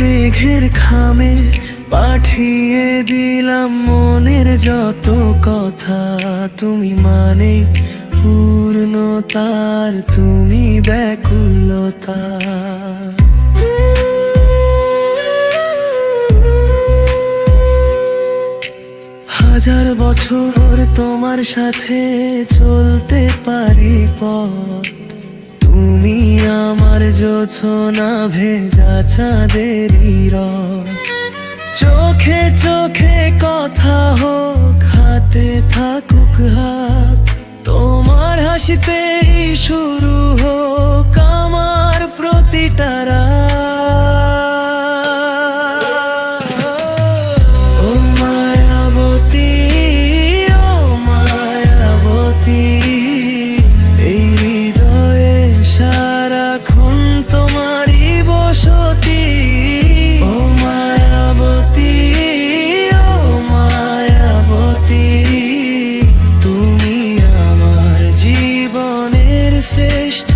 মেঘের খামে পাঠিয়ে দিলাম মনের যত কথা, তুমি মানে পূর্ণতার, তুমি ব্যাকুলতা। হাজার বছর তোমার সাথে চলতে পারি পথ, তুমি আমার জোছনা ভেজা চাঁদেরই রথ। চোখে চোখে কথা হোক, হাতে থাকুক হাত, তোমার হাসিতেই শুরু হোক আমার প্রতিটা রাত। ও মায়াবতী, ও মায়াবতী, এই হৃদয়ে সারাক্ষণ তোমারই বসতি। ও মায়াবতী, ও মায়াবতী, তুমি আমার জীবনের শ্রেষ্ঠ